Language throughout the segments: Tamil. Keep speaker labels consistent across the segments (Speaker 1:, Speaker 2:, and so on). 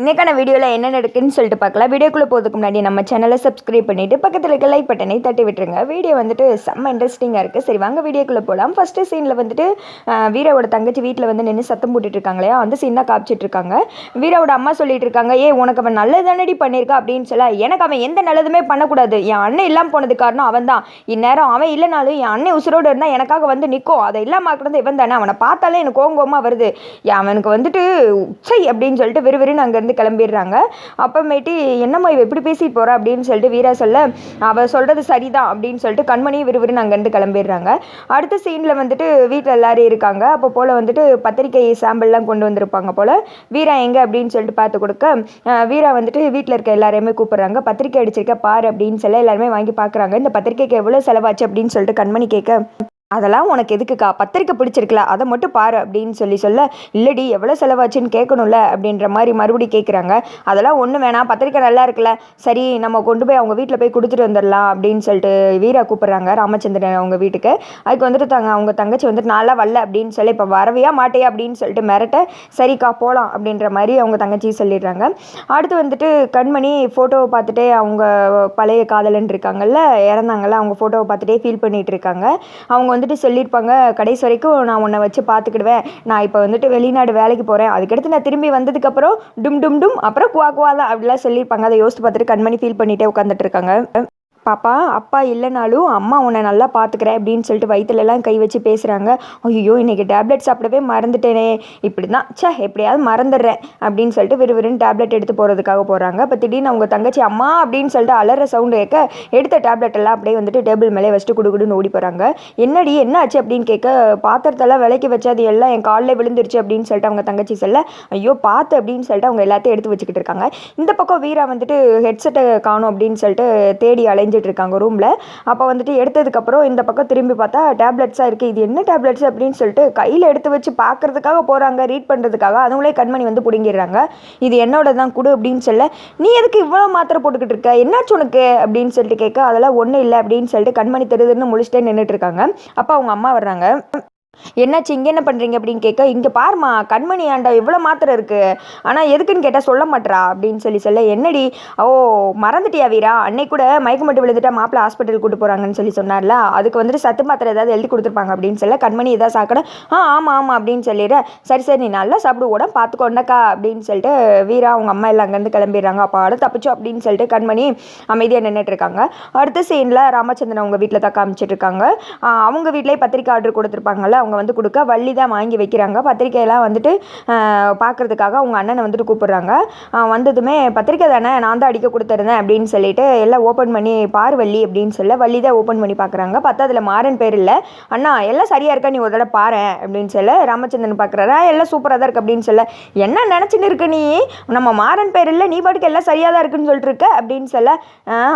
Speaker 1: இன்றைக்கான வீடியோவில் என்ன நடக்குன்னு சொல்லிட்டு பார்க்கலாம். வீடியோக்குள்ளே போகிறதுக்கு முன்னாடி நம்ம சேனலை சப்ஸ்கிரைப் பண்ணிவிட்டு பக்கத்தில் இருக்க லைக் பட்டனை தட்டி விட்டுருங்க. வீடியோ வந்துட்டு செம்ம இன்ட்ரெஸ்டிங்காக இருக்குது. சரி வாங்க வீடியோக்குள்ளே போகலாம். ஃபஸ்ட்டு சீனில் வந்துட்டு வீராவோட தங்கச்சி வீட்டில் வந்து நின்று சத்தம் போட்டுட்டு இருக்காங்களே, அந்த சீன் தான் காமிச்சிட்டு இருக்காங்க. வீராவோட அம்மா சொல்லிட்டு இருக்காங்க, உனக்கு அவன் நல்லது தானடி பண்ணியிருக்கா அப்படின்னு சொல்ல, எனக்கு அவன் எந்த நல்லதுமே பண்ணக்கூடாது, என் அண்ணன் இல்லாமல் போனது காரணம் அவன் தான். இந்நேரம் அவன் இல்லைனாலும் என் அண்ணன் உசுரோடு இருந்தால் எனக்காக வந்து நிற்கும், அதை இல்லாமல் ஆக்குறது இவன் தானே. அவனை பார்த்தாலே எனக்கு கோங்கோமாக வருது, அவனுக்கு வந்துட்டு சை அப்படின்னு சொல்லிட்டு விறுவிறுன்னு அங்கேருந்து கிளம்பிடுறாங்க. அப்புறமேட்டு என்னம்மா இவ எப்படி பேசிட்டு போறா அப்படின்னு சொல்லிட்டு வீரா சொல்ல, அவ சொல்றது சரிதான் அப்படின்னு சொல்லிட்டு கண்மணியும் விறுவிறுன்னு அங்கேருந்து கிளம்பிடுறாங்க. அடுத்த சீனில் வந்துட்டு வீட்டில் எல்லாரும் இருக்காங்க. அப்போ போல் வந்துட்டு பத்திரிக்கை சாம்பிள்லாம் கொண்டு வந்திருப்பாங்க போல். வீரா எங்கே அப்படின்னு சொல்லிட்டு பார்த்து கொடுக்க, வீரா வந்துட்டு வீட்டில் இருக்க எல்லாரையுமே கூப்பிட்றாங்க. பத்திரிக்கை அடிச்சிருக்க பாரு அப்படின்னு சொல்ல எல்லாருமே வாங்கி பார்க்குறாங்க. இந்த பத்திரிக்கைக்கு எவ்வளோ செலவாச்சு அப்படின்னு சொல்லிட்டு கண்மணி கேட்க, அதெல்லாம் உனக்கு எதுக்குக்கா, பத்திரிக்கை பிடிச்சிருக்கல அதை மட்டும் பாரு அப்படின்னு சொல்ல, இல்லடி எவ்வளோ செலவாச்சுன்னு கேட்கணும்ல அப்படின்ற மாதிரி மறுபடியும் கேட்குறாங்க. அதெல்லாம் ஒன்றும் வேணாம், பத்திரிக்கை நல்லா இருக்குல்ல, சரி நம்ம கொண்டு போய் அவங்க வீட்டில் போய் கொடுத்துட்டு வந்துடலாம் அப்படின்னு சொல்லிட்டு வீரா கூப்பிட்றாங்க ராமச்சந்திரன் அவங்க வீட்டுக்கு. அதுக்கு வந்துட்டு அவங்க தங்கச்சி வந்துட்டு நான்லாம் வரல அப்படின்னு சொல்லி, இப்போ வரவையா மாட்டையா அப்படின்னு சொல்லிட்டு மிரட்ட, சரிக்கா போகலாம் அப்படின்ற மாதிரி அவங்க தங்கச்சி சொல்லிடுறாங்க. அடுத்து வந்துட்டு கண்மணி ஃபோட்டோவை பார்த்துட்டே அவங்க பழைய காதலன் இருக்காங்கல்ல, இறந்தாங்கல்ல, அவங்க ஃபோட்டோவை பார்த்துட்டே ஃபீல் பண்ணிகிட்டு இருக்காங்க. அவங்க வந்துட்டு சொல்லியிருப்பாங்க, கடைசி வரைக்கும் நான் உன்னை வச்சு பார்த்துக்கிடுவேன், நான் இப்போ வந்துட்டு வெளிநாடு வேலைக்கு போகிறேன், அதுக்கடுத்து நான் திரும்பி வந்ததுக்கப்புறம் டும் டும் டும் அப்புறம் குவா குவா தான் அப்படிலாம் சொல்லியிருப்பாங்க. அதை யோசித்து பார்த்துட்டு கண்மணி ஃபீல் பண்ணிகிட்டே உட்காந்துட்டு இருக்காங்க. பாப்பா அப்பா இல்லைனாலும் அம்மா உன்னை நல்லா பார்த்துக்கிறேன் அப்படின்னு சொல்லிட்டு வயிற்றுலலாம் கை வச்சு பேசுகிறாங்க. ஐயோ இன்றைக்கி டேப்லெட் சாப்பிடவே மறந்துட்டேனே, இப்படி தான் எப்படியாவது மறந்துடுறேன் அப்படின்னு சொல்லிட்டு விறுவிறுன்னு டேப்லெட் எடுத்து போகிறதுக்காக போகிறாங்க. அப்போ திடீர்னு அவங்க தங்கச்சி அம்மா அப்படின்னு சொல்லிட்டு அலற சவுண்டு கேட்க, எடுத்த டேப்லெட் எல்லாம் அப்படியே வந்துட்டு டேபிள் மேலே வச்சுட்டு குடுகுடுன்னு ஓடி போகிறாங்க. என்னடி என்ன ஆச்சு அப்படின்னு கேட்க, பாத்திரத்தெல்லாம் விலைக்கு வச்சு அது எல்லாம் என் காலில் விழுந்துருச்சு அப்படின்னு சொல்லிட்டு அவங்க தங்கச்சி சொல்ல, ஐயோ பார்த்து அப்படின்னு சொல்லிட்டு அவங்க எல்லாத்தையும் எடுத்து வச்சுக்கிட்டு இருக்காங்க. இந்த பக்கம் வீரா வந்துட்டு ஹெட்செட்டை காணும் அப்படின்னு சொல்லிட்டு தேடி அலைஞ்சிட்டு இருக்காங்க ரூமில். அப்போ வந்துட்டு எடுத்ததுக்கப்புறம் இந்த பக்கம் திரும்பி பார்த்தா டேப்லெட்ஸாக இருக்குது. இது என்ன டேப்லெட்ஸ் அப்படின்னு சொல்லிட்டு கையில் எடுத்து வச்சு பார்க்கறதுக்காக போகிறாங்க, ரீட் பண்ணுறதுக்காக. அதுங்களே கண்மணி வந்து பிடுங்கிடுறாங்க. இது என்னோட தான் கொடு அப்படின்னு சொல்ல, நீ எதுக்கு இவ்வளோ மாத்திரை போட்டுக்கிட்டு இருக்க, என்னாச்சு உனக்கு அப்படின்னு சொல்லிட்டு கேட்க, அதெல்லாம் ஒன்றும் இல்லை அப்படின்னு சொல்லிட்டு கண்மணி தெருதுன்னு முழிச்சிட்டே நின்றுட்டு இருக்காங்க. அப்போ அவங்க அம்மா வர்றாங்க. என்னாச்சு இங்கே என்ன பண்ணுறீங்க அப்படின்னு கேட்க, இங்கே பாருமா கண்மணி ஆண்டா இவ்வளோ மாத்திரை இருக்குது, ஆனால் எதுக்குன்னு கேட்டால் சொல்ல மாட்டேறா அப்படின்னு சொல்ல, என்னடி ஓ மறந்துட்டியா வீரா, அன்னைக்கு கூட மயக்கம் மட்டும் விழுந்துட்டா மாப்பிள்ளை ஹாஸ்பிட்டல் கூட்டு போகிறாங்கன்னு சொன்னார்ல, அதுக்கு வந்துட்டு சத்து மாத்திரை ஏதாவது எழுதி கொடுத்துருப்பாங்க அப்படின்னு சொல்ல, கண்மணி எதாவது சாக்கணும், ஆமாம் ஆமாம் அப்படின்னு சொல்லிடுறேன். சரி சரி நீ நல்லா சாப்பிடுவோட பார்த்துக்கொண்டக்கா அப்படின்னு சொல்லிட்டு வீரா அவங்க அம்மா எல்லாம் அங்கேருந்து கிளம்பிடுறாங்க. அப்போ அட தப்பிச்சோம் அப்படின்னு சொல்லிட்டு கண்மணி அமைதியாக நின்றுட்டு இருக்காங்க. அடுத்த சீனில் ராமச்சந்திரன் அவங்க வீட்டில் தான் காமிச்சிட்டு இருக்காங்க. அவங்க வீட்டிலேயே பத்திரிக்கை ஆர்டர் கொடுத்துருப்பாங்கல்ல, அவங்க வந்து கொடுக்க வள்ளி தான் வாங்கி வைக்கிறாங்க. பத்திரிக்கையெல்லாம் வந்துட்டு பார்க்குறதுக்காக அவங்க அண்ணனை வந்துட்டு கூப்பிட்றாங்க. வந்ததுமே பத்திரிக்கை தானே நான் தான் அடிக்க கொடுத்துருந்தேன் அப்படின்னு சொல்லிட்டு எல்லாம் ஓப்பன் பண்ணி பார் வள்ளி அப்படின்னு சொல்ல, வள்ளி தான் ஓப்பன் பண்ணி பார்க்குறாங்க. பார்த்தா அதில் மாறன் பேர் இல்லை. அண்ணா எல்லாம் சரியாக இருக்கா, நீ ஒரு தடவை பாரு அப்படின்னு சொல்ல ராமச்சந்திரன் பார்க்குறாரா, எல்லாம் சூப்பராக தான் இருக்குது அப்படின்னு சொல்ல, என்ன நினச்சின்னு இருக்கு நீ, நம்ம மாறன் பேர் இல்லை, நீ பாட்டுக்கு எல்லாம் சரியாக தான் இருக்குன்னு சொல்லிட்டு இருக்க அப்படின்னு சொல்ல,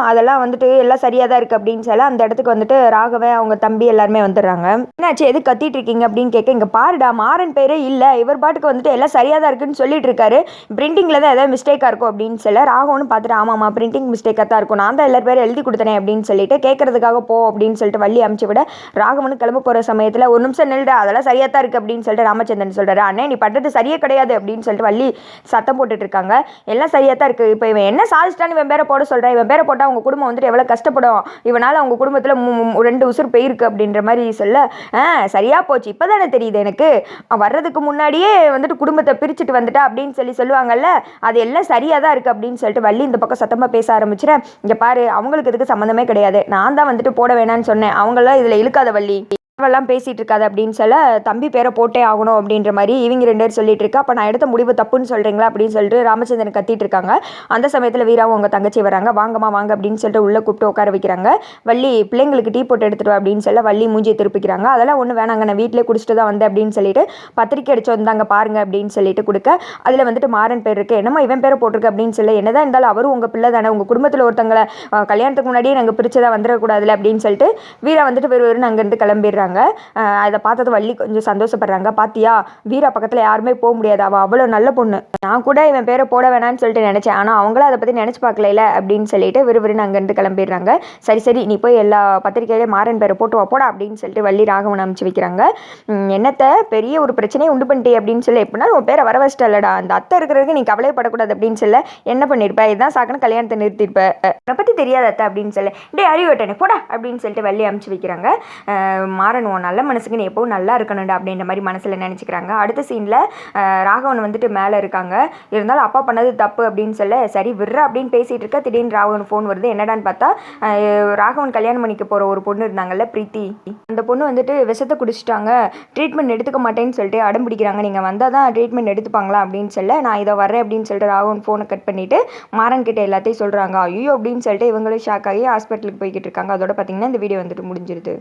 Speaker 1: அதெல்லாம் வந்துட்டு எல்லாம் சரியாக தான் இருக்குது அப்படின்னு சொல்ல, அந்த இடத்துக்கு வந்துட்டு ராகவன் அவங்க தம்பி எல்லாருமே வந்துடுறாங்க. என்னாச்சு எது கத்திட்டு இருக்கீங்க அப்படின்னு கேட்க, இங்கே பாருடா மாறன் பேரே இல்லை, இவர் பாட்டுக்கு வந்துட்டு எல்லாம் சரியாக தான் இருக்குன்னு சொல்லிட்டு இருக்காரு, பிரிண்டிங்கில் தான் ஏதாவது மிஸ்டேக்காக இருக்கும் அப்படின்னு சொல்ல, ராகவனு பார்த்துட்டு ஆமாம்மா பிரிண்டிங் மிஸ்டேக்காக தான் இருக்கும், நான் தான் எல்லாரும் பேரும் எழுதி கொடுத்தேன் அப்படின்னு சொல்லிட்டு கேட்கறதுக்காக போ அப்படின்னு சொல்லிட்டு வள்ளி அமுச்சு விட, ராகவனு கிளம்ப போகிற சமயத்தில் ஒரு நிமிஷம் நில்டா அதெல்லாம் சரியாக தான் இருக்குது அப்படின்னு சொல்லிட்டு ராமச்சந்திரன் சொல்கிறாரு. அண்ணே நீ பண்ணுறது சரியே கிடையாது அப்படின்னு சொல்லிட்டு வள்ளி சத்தம் போட்டுட்டு இருக்காங்க. எல்லாம் சரியாக தான் இருக்குது, இப்போ இவன் என்ன சாதிச்சிட்டான்னு இவன் பேரை போட சொல்கிறேன், இவன் பேரை போட்டால் அவங்க குடும்பம் வந்துட்டு எவ்வளோ கஷ்டப்படும், இவனால் அவங்க குடும்பத்தில் 2 உசுர் போயிருக்கு அப்படின்ற மாதிரி சொல்ல, சரியாக போச்சு இப்போ தானே தெரியுது எனக்கு, வர்றதுக்கு முன்னாடியே வந்துட்டு குடும்பத்தை பிரிச்சுட்டு வந்துட்டா அப்படின்னு சொல்லுவாங்கல்ல, அது எல்லாம் சரியாக தான் இருக்குது அப்படின்னு சொல்லிட்டு வள்ளி இந்த பக்கம் சத்தமாக பேச ஆரம்பிச்சிட்டேன். இங்கே பாரு அவங்களுக்கு இதுக்கு சம்மந்தமே கிடையாது, நான் தான் வந்துட்டு போட வேணான்னு சொன்னேன், அவங்களாம் இதில் இழுக்காத வள்ளி எல்லாம் பேசிகிட்டு இருக்காது அப்படின்னு சொல்ல, தம்பி பேரை போட்டே ஆகணும் அப்படின்ற மாதிரி இவங்க 2 பேர் சொல்லிட்டு இருக்கா. அப்போ நான் எடுத்த முடிவு தப்புன்னு சொல்கிறீங்களா அப்படின்னு சொல்லிட்டு ராமச்சந்திரன் கத்திட்டு இருக்காங்க. அந்த சமயத்தில் வீராவும் அவங்க தங்கச்சி வராங்க. வாங்கம்மா வாங்க அப்படின்னு சொல்லிட்டு உள்ளே கூப்பிட்டு உட்கார வைக்கிறாங்க. வள்ளி பிள்ளைங்களுக்கு டீ போட்டு எடுத்துட்டு அப்படின்னு சொல்ல வள்ளி மூஞ்சியை திருப்பிக்கிறாங்க. அதெல்லாம் ஒன்றும் வேணாங்க, நான் வீட்டிலே குடிச்சிட்டு தான் வந்தேன் அப்படின்னு சொல்லிட்டு பத்திரிக்கை அடிச்சு வந்தாங்க பாருங்க அப்படின்னு சொல்லிட்டு கொடுக்க, அதில் வந்துட்டு மாறன் பேர் இருக்குது, என்னம்மா இவன் பேரை போட்டிருக்கு அப்படின்னு சொல்ல, என்னதான் இருந்தாலும் அவரும் உங்கள் பிள்ளை தானே, உங்கள் குடும்பத்தில் ஒருத்தங்களை கல்யாணத்துக்கு முன்னாடியே நாங்கள் பிரிச்சதாக வந்துடக்கூடாதுல அப்படின்னு சொல்லிட்டு வீரா வந்துட்டு வெறும் அங்கேருந்து கிளம்பிடுறாங்க. கொடுக்குறாங்க. அதை பார்த்தது வள்ளி கொஞ்சம் சந்தோஷப்படுறாங்க. பாத்தியா வீரா பக்கத்தில் யாருமே போக முடியாது, அவள் அவ்வளோ நல்ல பொண்ணு, நான் கூட இவன் பேரை போட வேணான்னு சொல்லிட்டு நினச்சேன், ஆனால் அவங்களும் அதை பற்றி நினச்சி பார்க்கல அப்படின்னு சொல்லிட்டு விறுவிறுன்னு அங்கேருந்து கிளம்பிடுறாங்க. சரி நீ போய் எல்லா பத்திரிக்கையிலையும் மாறன் பேரை போட்டு போடா அப்படின்னு சொல்லிட்டு வள்ளி ராகவன் அனுப்பிச்சு வைக்கிறாங்க. என்னத்தை பெரிய ஒரு பிரச்சனையை உண்டு பண்ணிட்டே அப்படின்னு சொல்லி, எப்படின்னா உன் பேரை வர வச்சிட்டல்லடா, அந்த அத்தை இருக்கிறதுக்கு நீ கவலைப்படக்கூடாது அப்படின்னு சொல்ல, என்ன பண்ணியிருப்ப, இதுதான் சாக்குன்னு கல்யாணத்தை நிறுத்திருப்ப, அதை பற்றி தெரியாத அத்தை அப்படின்னு சொல்ல, டே அறிவிட்டனே போடா அப்படின்னு சொல்லிட்டு வள்ளி அனுப்பிச்சு வைக்கிறாங்க. மாறன் உன் நல்ல மனசுக்கு நீ எப்பவும் நல்லா இருக்கணும்டா அப்படின்ற மாதிரி மனசில் நினச்சிக்கிறாங்க. அடுத்த சீனில் ராகவன் வந்துட்டு மேலே இருக்காங்க. இருந்தாலும் அப்பா பண்ணது தப்பு அப்படின்னு சொல்ல, சரி விட்ற அப்படின்னு பேசிகிட்டு இருக்க, திடீர்னு ராகவன் ஃபோன் வருது. என்னடான்னு பார்த்தா ராகவன் கல்யாணம் பண்ணிக்க போகிற ஒரு பொண்ணு இருந்தாங்கல்ல பிரீத்தி, அந்த பொண்ணு வந்துட்டு விஷத்தை குடிச்சிட்டாங்க, ட்ரீட்மெண்ட் எடுத்துக்க மாட்டேன்னு சொல்லிட்டு அடம் பிடிக்கிறாங்க, நீங்கள் வந்தால் தான் ட்ரீட்மெண்ட் எடுத்துப்பாங்களா அப்படின்னு சொல்ல, நான் இதை வரேன் அப்படின்னு சொல்லிட்டு ராகவன் ஃபோனை கட் பண்ணிவிட்டு மாறன் கிட்ட எல்லாத்தையும் சொல்கிறாங்க. ஐயோ அப்படின்னு சொல்லிட்டு இவங்களும் ஷாக் ஆகி ஹாஸ்பிட்டலுக்கு போய்கிட்டு இருக்காங்க. அதோட பார்த்தீங்கன்னா இந்த வீடியோ வந்துட்டு முடிஞ்சிருது.